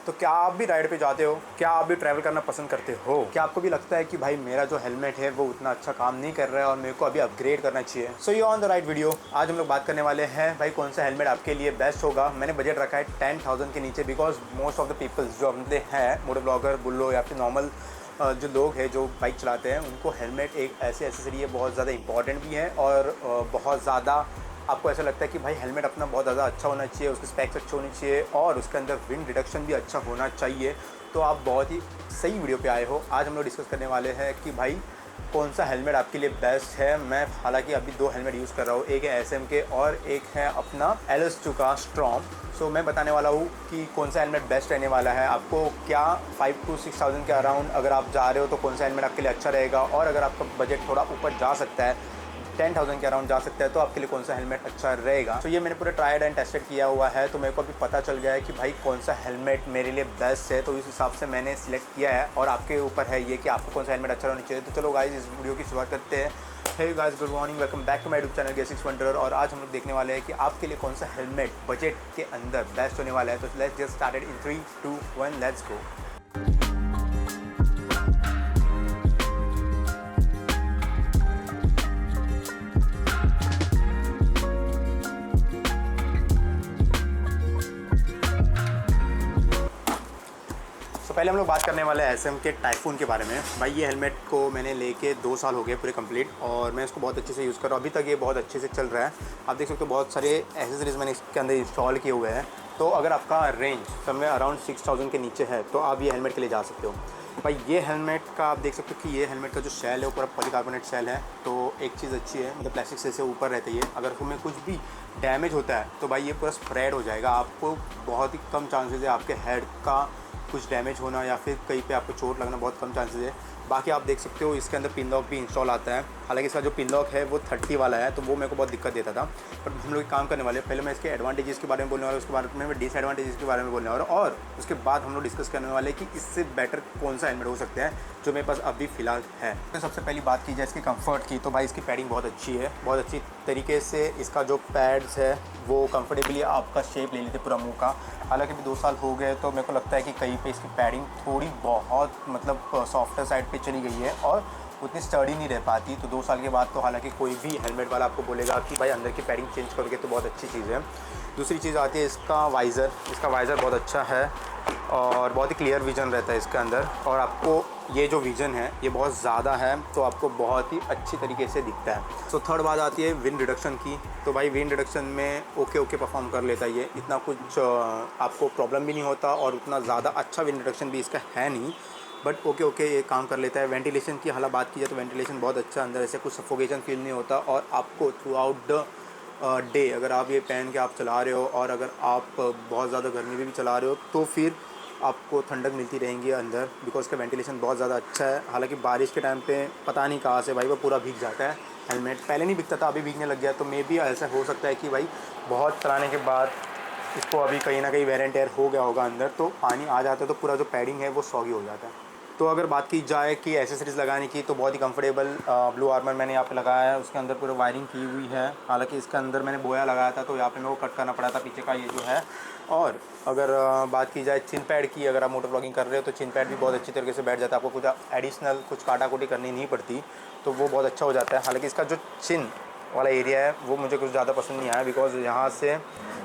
तो क्या आप भी राइड पे जाते हो? क्या आप भी ट्रैवल करना पसंद करते हो? क्या आपको भी लगता है कि भाई मेरा जो हेलमेट है वो उतना अच्छा काम नहीं कर रहा है और मेरे को अभी अपग्रेड करना चाहिए? So you on the right video. आज हम लोग बात करने वाले हैं भाई कौन सा हेलमेट आपके लिए बेस्ट होगा। मैंने बजट रखा है 10,000 के नीचे, because most of the peoples जो अपने हैं मोटो ब्लॉगर, बुल्लो या फिर नॉर्मल जो लोग हैं जो बाइक चलाते हैं, उनको हेलमेट एक ऐसी एसेसरी है बहुत ज़्यादा इंपॉर्टेंट भी है और बहुत ज़्यादा आपको ऐसा लगता है कि भाई हेलमेट अपना बहुत ज़्यादा अच्छा होना चाहिए, उसके स्पेक्स अच्छे होने चाहिए और उसके अंदर विंड रिडक्शन भी अच्छा होना चाहिए। तो आप बहुत ही सही वीडियो पे आए हो। आज हम लोग डिस्कस करने वाले हैं कि भाई कौन सा हेलमेट आपके लिए बेस्ट है। मैं हालांकि अभी 2 हेलमेट यूज़ कर रहा हूँ, एक है SM के और एक है अपना LS2 का स्ट्रॉम। सो मैं बताने वाला हूँ कि कौन सा हेलमेट बेस्ट रहने वाला है। आपको क्या 5 to 6,000 के अराउंड अगर आप जा रहे हो तो कौन सा हेलमेट आपके लिए अच्छा रहेगा, और अगर आपका बजट थोड़ा ऊपर जा सकता है, 10,000 के अराउंड जा सकता है, तो आपके लिए कौन सा हेलमेट अच्छा रहेगा। तो ये मैंने पूरा ट्राइड एंड टेस्टेड किया हुआ है, तो मेरे को अभी पता चल गया है कि भाई कौन सा हेलमेट मेरे लिए बेस्ट है। तो इस हिसाब से मैंने सिलेक्ट किया है और आपके ऊपर है ये कि आपको कौन सा हेलमेट अच्छा होना चाहिए। तो चलो गाइस इस वीडियो की शुरुआत करते हैं। Hey guys, good morning, welcome back to my YouTube channel गेसिक्स वंडर। और आज हम लोग देखने वाले हैं कि आपके लिए कौन सा हेलमेट बजट के अंदर बेस्ट होने वाला है। तो let's just started in 3, 2, 1, let's go. पहले हम लोग बात करने वाले हैं SM के टाइफून के बारे में। भाई ये हेलमेट को मैंने लेके 2 साल हो गए पूरे कंप्लीट, और मैं इसको बहुत अच्छे से यूज़ कर रहा हूँ। अभी तक ये बहुत अच्छे से चल रहा है। आप देख सकते हो बहुत सारे एसेसरीज मैंने इसके अंदर इंस्टॉल किए हुए हैं। तो अगर आपका रेंज समय अराउंड 6,000 के नीचे है तो आप ये हेलमेट के लिए जा सकते हो। भाई ये हेलमेट का आप देख सकते हो कि ये हेलमेट का जो शेल है वो पूरा पॉलीकार्बोनेट शेल है। तो एक चीज़ अच्छी है, मतलब प्लास्टिक से ऊपर रहता है। अगर उसमें कुछ भी डैमेज होता है तो भाई ये पूरा स्प्रेड हो जाएगा। आपको बहुत ही कम चांसेस है आपके हेड का कुछ डैमेज होना या फिर कहीं पे आपको चोट लगना, बहुत कम चांसेस है। बाकी आप देख सकते हो इसके अंदर पिन लॉक भी इंस्टॉल आता है। हालांकि इसका जो पिन लॉक है वो 30 वाला है, तो वो मेरे को बहुत दिक्कत देता था। पर हम लोग एक काम करने वाले हैं, पहले मैं इसके एडवांटेजेस के बारे में बोलने वाला हूँ, उसके बाद में मैं डिसएडवांटेजेस के बारे में बोलने वाला हूँ, और उसके बाद हम लोग डिस्कस करने वाले हैं कि इससे बेटर कौन सा हेलमेट हो सकता है जो मेरे पास अभी फ़िलहाल है। तो सबसे पहली बात की जाए इसकी कंफर्ट की, तो भाई इसकी पैडिंग बहुत अच्छी है। बहुत अच्छी तरीके से इसका जो पैड्स है वो कंफर्टेबली आपका शेप ले लेते पूरा मुँह का। हालांकि भी 2 साल हो गए तो मेरे को लगता है कि कहीं पे इसकी पैडिंग थोड़ी बहुत मतलब सॉफ्टर साइड पे चली गई है और उतनी स्टडी नहीं रह पाती। तो 2 साल के बाद तो हालांकि कोई भी हेलमेट वाला आपको बोलेगा कि भाई अंदर की पैडिंग चेंज करोगे, तो बहुत अच्छी चीज़ है। दूसरी चीज़ आती है इसका वाइज़र। इसका वाइज़र बहुत अच्छा है और बहुत ही क्लियर विज़न रहता है इसके अंदर, और आपको ये जो विज़न है ये बहुत ज़्यादा है तो आपको बहुत ही अच्छी तरीके से दिखता है। तो थर्ड बात आती है विंड रिडक्शन की। तो भाई विंड रिडक्शन में ओके परफॉर्म कर लेता है ये, इतना कुछ आपको प्रॉब्लम भी नहीं होता और उतना ज़्यादा अच्छा विंड रिडक्शन भी इसका है नहीं, बट ओके ये काम कर लेता है। वेंटिलेशन की हालात बात की जाए तो वेंटिलेशन बहुत अच्छा, अंदर ऐसे कुछ सफोकेशन फील नहीं होता, और आपको थ्रू आउट द डे अगर आप ये पहन के आप चला रहे हो और अगर आप बहुत ज़्यादा गर्मी में भी चला रहे हो तो फिर आपको ठंडक मिलती रहेंगी अंदर, बिकॉज का वेंटिलेशन बहुत ज़्यादा अच्छा है। हालांकि बारिश के टाइम पे पता नहीं कहाँ से भाई वो पूरा भीग जाता है हेलमेट। पहले नहीं भीगता था, अभी भीगने लग गया। तो मे भी ऐसा हो सकता है कि भाई बहुत चलाने के बाद इसको अभी कहीं ना कहीं वेर एंड टेयर हो गया होगा अंदर, तो पानी आ जाता है तो पूरा जो पैडिंग है वो सॉगी हो जाता है। तो अगर बात की जाए कि एसेसरीज़ लगाने की, तो बहुत ही कंफर्टेबल ब्लू आर्मर मैंने यहाँ पे लगाया है। उसके अंदर पूरा वायरिंग की हुई है। हालांकि इसके अंदर मैंने बोया लगाया था तो यहाँ पे मेरे को कट करना पड़ा था पीछे का ये जो है। और अगर बात की जाए चिन पैड की, अगर आप मोटर ब्लॉगिंग कर रहे हो तो चिन पैड भी बहुत अच्छी तरीके से बैठ जाता है। आपको कुछ एडिशनल कुछ काटाकुटी करनी नहीं पड़ती, तो वो बहुत अच्छा हो जाता है। हालांकि इसका जो चिन वाला एरिया है वो मुझे कुछ ज़्यादा पसंद नहीं आया, बिकॉज यहाँ से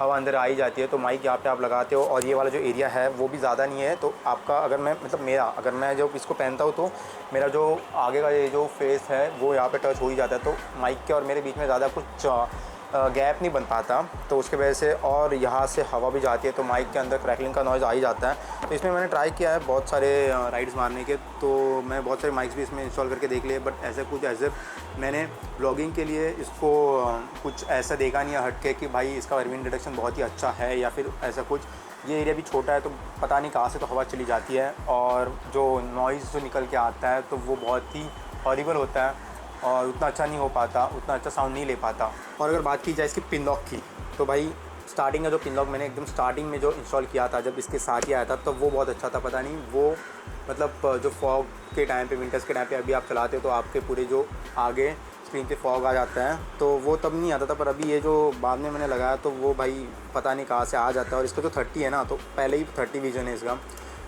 हवा अंदर आ ही जाती है। तो माइक यहाँ पे आप लगाते हो और ये वाला जो एरिया है वो भी ज़्यादा नहीं है। तो आपका अगर मैं मतलब मेरा अगर मैं जब इसको पहनता हूँ तो मेरा जो आगे का ये जो फेस है वो यहाँ पे टच हो ही जाता है, तो माइक के और मेरे बीच में ज़्यादा कुछ गैप नहीं बन पाता, तो उसके वजह से, और यहाँ से हवा भी जाती है तो माइक के अंदर क्रैकलिंग का नॉइज़ आ ही जाता है। तो इसमें मैंने ट्राई किया है बहुत सारे राइड्स मारने के, तो मैं बहुत सारे माइक्स भी इसमें इंस्टॉल करके देख लिए, बट ऐसे मैंने ब्लॉगिंग के लिए इसको कुछ ऐसा देखा नहीं है हटके कि भाई इसका विंड रिडक्शन बहुत ही अच्छा है या फिर ऐसा कुछ। ये एरिया भी छोटा है तो पता नहीं कहाँ से तो हवा चली जाती है, और जो नॉइज़ जो निकल के आता है तो वो बहुत ही हॉरिबल होता है और उतना अच्छा नहीं हो पाता, उतना अच्छा साउंड नहीं ले पाता। और अगर बात की जाए इसकी पिन लॉक की, तो भाई स्टार्टिंग का जो पिन लॉक मैंने एकदम स्टार्टिंग में जो इंस्टॉल किया था जब इसके साथ ही आया था, तो वो बहुत अच्छा था। पता नहीं वो मतलब जो फॉग के टाइम पे, विंटर्स के टाइम पे अभी आप चलाते हो तो आपके पूरे जो आगे स्क्रीन पे फॉग आ जाता है, तो वो तब नहीं आता था, पर अभी ये जो बाद में मैंने लगाया तो वो भाई पता नहीं कहाँ से आ जाता है। और इसका जो 30 है ना, तो पहले ही 30 विजन है इसका,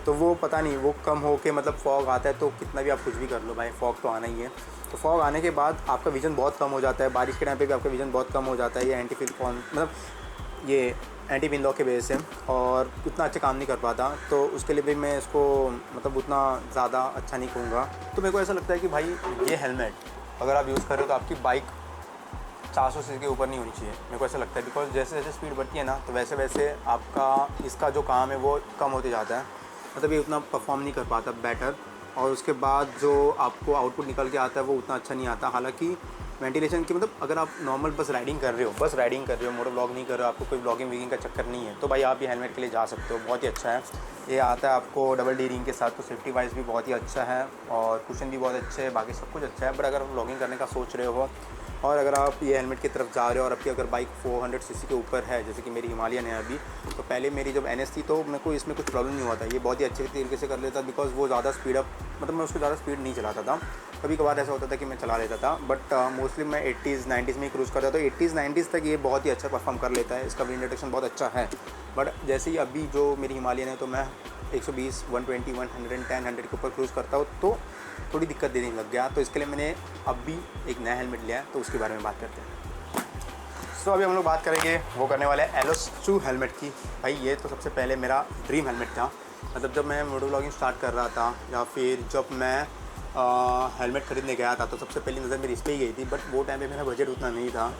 तो वो पता नहीं वो कम हो के मतलब फॉग आता है तो कितना भी आप कुछ भी कर लो भाई, फॉग तो आना ही है। तो फॉग आने के बाद आपका विजन बहुत कम हो जाता है, बारिश के टाइम पे भी आपका विजन बहुत कम हो जाता है। ये एंटी फिल्कॉन मतलब ये एंटी पिन लॉक के वजह से, और उतना अच्छा काम नहीं कर पाता, तो उसके लिए भी मैं इसको मतलब उतना ज़्यादा अच्छा नहीं कहूँगा। तो मेरे को ऐसा लगता है कि भाई ये हेलमेट अगर आप यूज़ कर रहे हो तो आपकी बाइक 400 सीसी के ऊपर नहीं होनी चाहिए, मेरे को ऐसा लगता है। बिकॉज जैसे जैसे स्पीड बढ़ती है ना, तो वैसे वैसे आपका इसका जो काम है वो कम होते जाता है, मतलब ये उतना परफॉर्म नहीं कर पाता बेटर, और उसके बाद जो आपको आउटपुट निकल के आता है वो उतना अच्छा नहीं आता। हालांकि वेंटिलेशन की मतलब अगर आप नॉर्मल बस राइडिंग कर रहे हो, मोटो ब्लॉग नहीं कर रहे हो, आपको कोई ब्लॉगिंग वीगिंग का चक्कर नहीं है, तो भाई आप ये हेलमेट के लिए जा सकते हो, बहुत ही अच्छा है। ये आता है आपको डबल डी रिंग के साथ, तो सेफ्टी वाइज भी बहुत ही अच्छा है, और कुशन भी बहुत अच्छे है, बाकी सब कुछ अच्छा है। बट अगर आप ब्लॉगिंग करने का सोच रहे हो और अगर आप ये हेलमेट की तरफ जा रहे हो, और आपकी अगर बाइक 400 सीसी के ऊपर है, जैसे कि मेरी हिमालयन है अभी, तो पहले मेरी जब NS थी तो मेरे को इसमें कुछ प्रॉब्लम नहीं हुआ था, ये बहुत ही अच्छे तरीके से कर लेता, बिकॉज वो ज़्यादा स्पीड अप मतलब मैं उसको ज़्यादा स्पीड नहीं चलाता था। कभी कभार ऐसा होता था कि मैं चला लेता था, बट मोस्टली मैं 80s 90s में ही क्रूज़ करता था, तो 80s 90s तक ये बहुत ही अच्छा परफॉर्म कर लेता है, इसका विंड डिटेक्शन बहुत अच्छा है। बट जैसे ही अभी जो मेरी हिमालयन है, तो मैं 120 120 110 100 के ऊपर क्रूज़ करता हूँ, तो थोड़ी दिक्कत देने लग गया। तो इसके लिए मैंने अभी एक नया हेलमेट लिया है, तो उसके बारे में बात करते हैं। तो अभी हम लोग बात करेंगे, वो करने वाले हैं एलोस 2 हेलमेट की। भाई ये तो सबसे पहले मेरा ड्रीम हेलमेट था, मतलब जब मैं मोटो ब्लॉगिंग स्टार्ट कर रहा था, या फिर जब मैं हेलमेट ख़रीदने गया था, तो सबसे पहली नज़र मेरी इस पर ही गई थी। बट वो टाइम पे मेरा बजट उतना नहीं था,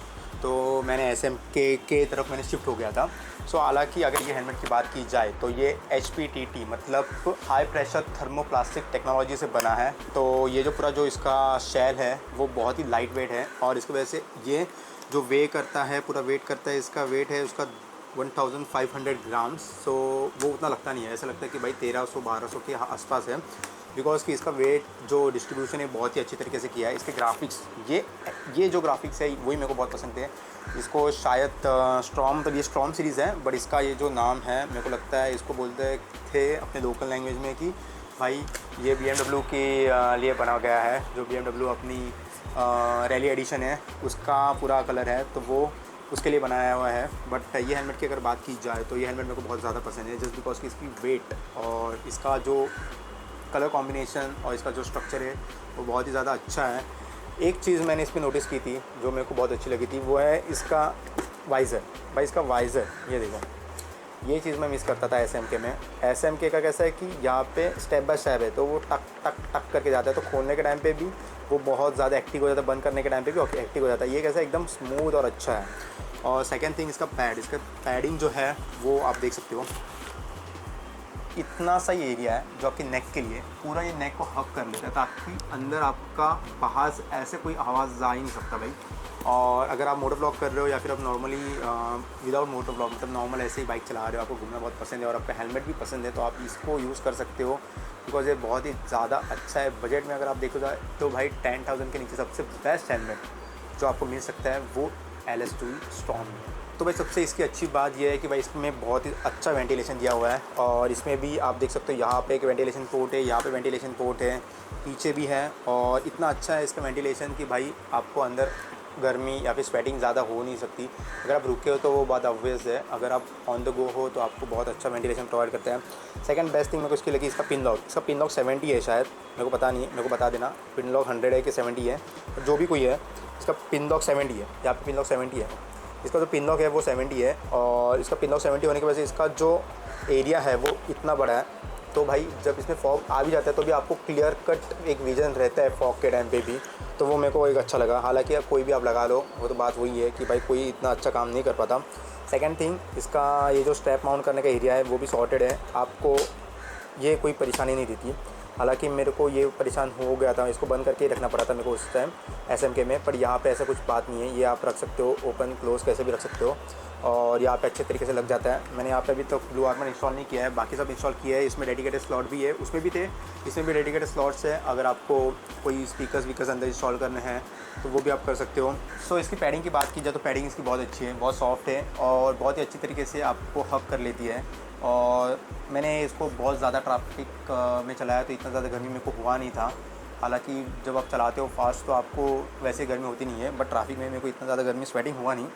तो मैंने SMK के तरफ मैंने शिफ्ट हो गया था। सो हालांकि अगर ये हेलमेट की बात की जाए तो ये HPTT मतलब हाई प्रेशर थर्मोप्लास्टिक टेक्नोलॉजी से बना है। तो ये जो पूरा जो इसका शेल है वो बहुत ही लाइट वेट है, और इसकी वजह से ये जो वे करता है, पूरा वेट करता है, इसका वेट है उसका 1500 ग्राम्स। सो वो उतना लगता नहीं है, ऐसा लगता है कि भाई 1300-1200 के आसपास है, बिकॉज कि इसका वेट जो डिस्ट्रीब्यूशन है बहुत ही अच्छी तरीके से किया है। इसके ग्राफिक्स ये जो ग्राफिक्स है वही मेरे को बहुत पसंद है। इसको शायद स्ट्रॉम, मतलब ये स्ट्रॉम सीरीज़ है, बट इसका ये जो नाम है मेरे को लगता है इसको बोलते थे अपने लोकल लैंग्वेज में कि भाई ये BMW के लिए बना गया है। जो BMW अपनी रैली एडिशन है उसका पूरा कलर है, तो वो उसके लिए बनाया हुआ है। बट ये हेलमेट की अगर बात की जाए तो ये हेलमेट मेरे को बहुत ज़्यादा पसंद है, जस्ट बिकॉज कि इसकी वेट और इसका जो कलर कॉम्बिनेशन और इसका जो स्ट्रक्चर है वो बहुत ही ज़्यादा अच्छा है। एक चीज़ मैंने इस पर नोटिस की थी जो मेरे को बहुत अच्छी लगी थी, वो है इसका वाइज़र। भाई इसका वाइज़र ये देखो, ये चीज़ मैं मिस करता था SMK में। SMK का कैसा है कि यहाँ पे स्टेप बाय स्टेप है, तो वो टक टक टक करके जाता है, तो खोलने के टाइम पे भी वो बहुत ज़्यादा एक्टिव हो जाता है, बंद करने के टाइम पे भी एक्टिव हो जाता है। ये कैसा एकदम स्मूथ और अच्छा है। और सेकेंड थिंग, इसका पैडिंग जो है वो आप देख सकते हो, इतना सही एरिया है जो आपकी नेक के लिए, पूरा ये नेक को हक कर लेता है, ताकि अंदर आपका बाहर से ऐसे कोई आवाज़ जा ही नहीं सकता भाई। और अगर आप मोटर ब्लॉग कर रहे हो, या फिर आप नॉर्मली विदाउट मोटर ब्लॉग मतलब नॉर्मल ऐसे ही बाइक चला रहे हो, आपको घूमना बहुत पसंद है और आपका हेलमेट भी पसंद है, तो आप इसको यूज़ कर सकते हो, बिकॉज ये बहुत ही ज़्यादा अच्छा है। बजट में अगर आप देखो जाए तो भाई 10,000 के नीचे सबसे बेस्ट हेलमेट जो आपको मिल सकता है वो LS2 स्टॉर्म है। तो भाई सबसे इसकी अच्छी बात यह है कि भाई इसमें बहुत ही अच्छा वेंटिलेशन दिया हुआ है, और इसमें भी आप देख सकते हो यहाँ पे एक वेंटिलेशन पोर्ट है, यहाँ पे वेंटिलेशन पोर्ट है, पीछे भी है, और इतना अच्छा है इसका वेंटिलेशन कि भाई आपको अंदर गर्मी या फिर स्वेटिंग ज़्यादा हो नहीं सकती। अगर आप रुके हो तो वो बात ऑब्वियस है, अगर आप ऑन द गो हो तो आपको बहुत अच्छा वेंटिलेशन प्रोवाइड करता है। सेकंड बेस्ट थिंग मेरे को इसकी लगी इसका पिन लॉक 70 है शायद, मेरे को पता नहीं है, मेरे को बता देना पिन लॉक 100 है कि 70 है, जो भी कोई है, इसका पिन लॉक 70 है, यहाँ पे पिन लॉक 70 है, इसका जो पिन लॉक है वो 70 है। और इसका पिन लॉक 70 होने की वजह से इसका जो एरिया है वो इतना बड़ा है, तो भाई जब इसमें फॉग आ भी जाता है तो भी आपको क्लियर कट एक विजन रहता है फॉग के टाइम पे भी, तो वो मेरे को एक अच्छा लगा। हालांकि अब कोई भी आप लगा लो, वो तो बात वही है कि भाई कोई इतना अच्छा काम नहीं कर पाता। सेकंड थिंग, इसका ये जो स्ट्रैप माउंट करने का एरिया है वो भी सॉर्टेड है, आपको ये कोई परेशानी नहीं देती। हालांकि मेरे को ये परेशान हो गया था, इसको बंद करके ही रखना पड़ा था मेरे को उस टाइम SMK में, पर यहाँ पे ऐसा कुछ बात नहीं है, ये आप रख सकते हो ओपन क्लोज कैसे भी रख सकते हो, और यहाँ पे अच्छे तरीके से लग जाता है। मैंने यहाँ पे अभी तो ब्लू आर्मर इंस्टॉल नहीं किया है, बाकी सब इंस्टॉल किया है। इसमें डेडिकेटेड स्लॉट भी है, उसमें भी थे, इसमें भी डेडिकेटेड स्लॉट्स है। अगर आपको कोई स्पीकर्स अंदर इंस्टॉल करने हैं तो वो भी आप कर सकते हो। सो इसकी पैडिंग की बात की जाए तो पैडिंग इसकी बहुत अच्छी है, बहुत सॉफ्ट है, और बहुत ही अच्छी तरीके से आपको हक कर लेती है। और मैंने इसको बहुत ज़्यादा ट्रैफिक में चलाया तो इतना ज़्यादा गर्मी मेरे को हुआ नहीं था, हालांकि जब आप चलाते हो फास्ट तो आपको वैसे गर्मी होती नहीं है, बट ट्रैफिक में मेरे को इतना ज़्यादा गर्मी स्वेटिंग हुआ नहीं।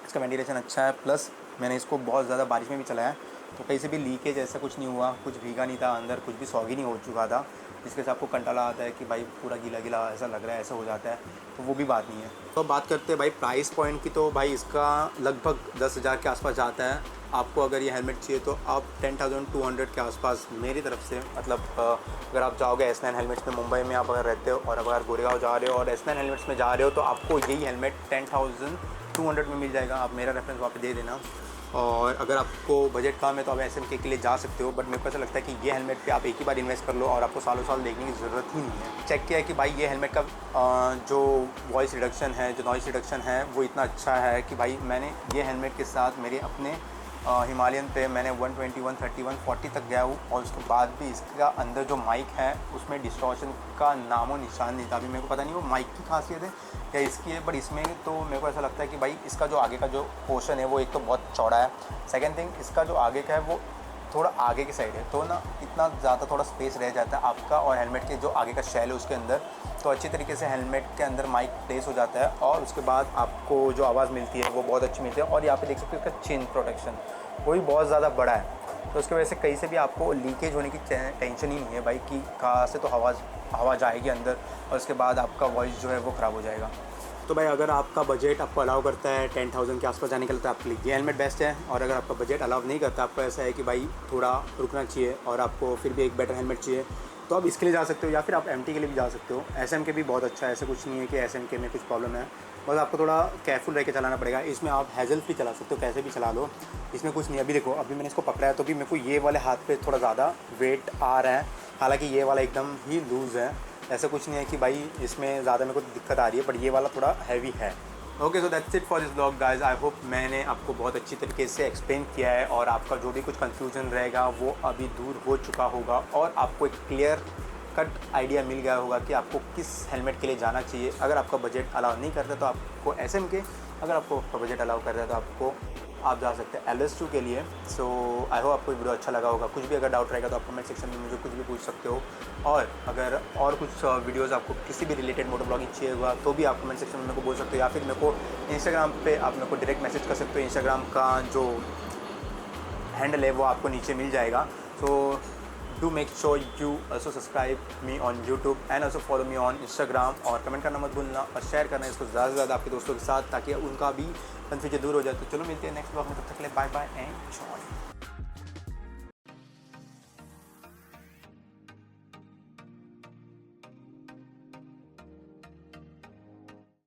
इसका वेंटिलेशन अच्छा है, प्लस मैंने इसको बहुत ज़्यादा बारिश में भी चलाया तो कहीं से भी लीकेज ऐसा कुछ नहीं हुआ, कुछ भीगा नहीं था, अंदर कुछ भी सॉगी नहीं हो चुका था जिसके से आपको कंटाला आता है कि भाई पूरा गीला गीला ऐसा लग रहा है, ऐसा हो जाता है, तो वो भी बात नहीं है। तो बात करते हैं भाई प्राइस पॉइंट की, तो भाई इसका लगभग 10,000 के आसपास जाता है। आपको अगर ये हेलमेट चाहिए तो आप 10,200 के आसपास मेरी तरफ से, मतलब अगर आप जाओगे S9 हेलमेट्स में, मुंबई में आप अगर रहते हो और अगर गोरेगांव जा रहे हो और S9 हेलमेट्स में जा रहे हो तो आपको यही हेलमेट 10,200 में मिल जाएगा। आप मेरा रेफरेंस वहाँ पे दे देना। और अगर आपको बजट कम है तो आप SMK के लिए जा सकते हो, बट मेरे को ऐसा लगता है कि ये हेलमेट पे आप एक ही बार इन्वेस्ट कर लो और आपको सालों साल देखने की ज़रूरत ही नहीं है। चेक किया है कि भाई ये हेलमेट का जो वॉइस रिडक्शन है, जो नॉइस रिडक्शन है, वो इतना अच्छा है कि भाई मैंने ये हेलमेट के साथ मेरे अपने हिमालयन पे मैंने 120, 130, 140 तक गया हूँ और उसके बाद भी इसका अंदर जो माइक है उसमें डिस्टॉर्शन का नामो निशान नहीं था। अभी मेरे को पता नहीं वो माइक की खासियत है या इसकी है, बट इसमें तो मेरे को ऐसा लगता है कि भाई इसका जो आगे का जो पोर्शन है वो एक तो बहुत चौड़ा है, सेकेंड थिंग इसका जो आगे का है वो थोड़ा आगे की साइड है, तो ना इतना ज़्यादा थोड़ा स्पेस रह जाता है आपका और हेलमेट के जो आगे का शेल है उसके अंदर, तो अच्छी तरीके से हेलमेट के अंदर माइक प्लेस हो जाता है और उसके बाद आपको जो आवाज़ मिलती है वो बहुत अच्छी मिलती है। और यहाँ पे देख सकते हो इसका चिन प्रोटेक्शन वो भी बहुत ज़्यादा बड़ा है, तो उसकी वजह से कहीं से भी आपको लीकेज होने की टेंशन ही नहीं है भाई कि कहाँ से तो हवा जाएगी अंदर और उसके बाद आपका वॉइस जो है वो ख़राब हो जाएगा। तो भाई अगर आपका बजट आपको अलाउ करता है 10,000 के आसपास जाने के लिए तो आपके लिए ये हेलमेट बेस्ट है, और अगर आपका बजट अलाउ नहीं करता, आपको ऐसा है कि भाई थोड़ा रुकना चाहिए और आपको फिर भी एक बेटर हेलमेट चाहिए, तो आप इसके लिए जा सकते हो या फिर आप MT के लिए भी जा सकते हो। SMK भी बहुत अच्छा है, ऐसा कुछ नहीं है कि SMK में कुछ प्रॉब्लम है, बस आपको थोड़ा केयरफुल रह के चलाना पड़ेगा। इसमें आप हैज़ल भी चला सकते हो, कैसे भी चला लो, इसमें कुछ नहीं। अभी देखो अभी मैंने इसको पकड़ा है तो भी मेरे को ये वाले हाथ पे थोड़ा ज़्यादा वेट आ रहा है, हालांकि ये वाला एकदम ही लूज़ है, ऐसा कुछ नहीं है कि भाई इसमें ज़्यादा मेरे को दिक्कत आ रही है, बट ये वाला थोड़ा हैवी है। Okay, so that's it for this blog guys. I hope मैंने आपको बहुत अच्छी तरीके से एक्सप्लेन किया है और आपका जो भी कुछ कन्फ्यूजन रहेगा वो अभी दूर हो चुका होगा और आपको एक क्लियर कट आइडिया मिल गया होगा कि आपको किस हेलमेट के लिए जाना चाहिए। अगर आपका बजट अलाउ नहीं करता तो आपको SMK, अगर आपको बजट अलाउ करता है तो आप जा सकते हैं LS2 के लिए। सो आई होप आपको वीडियो अच्छा लगा होगा। कुछ भी अगर डाउट रहेगा तो आप कमेंट सेक्शन में मुझे कुछ भी पूछ सकते हो, और अगर और कुछ वीडियोस आपको किसी भी रिलेटेड मोटर ब्लॉगिंग चाहिए होगा तो भी आप कमेंट सेक्शन में मेरे को बोल सकते हो, या फिर मेरे को इंस्टाग्राम पे आप मेरे को डायरेक्ट मैसेज कर सकते हो। इंस्टाग्राम का जो हैंडल है वो आपको नीचे मिल जाएगा। सो do make sure you also subscribe me on YouTube and also follow me on Instagram, और कमेंट करना मत भूलना और शेयर करना इसको ज़्यादा से ज़्यादा आपके दोस्तों के साथ ताकि उनका भी कन्फ्यूजन दूर हो जाए। तो चलो मिलते हैं नेक्स्ट ब्लॉग में, तब तक के लिए बाय बाय एंड एंजॉय।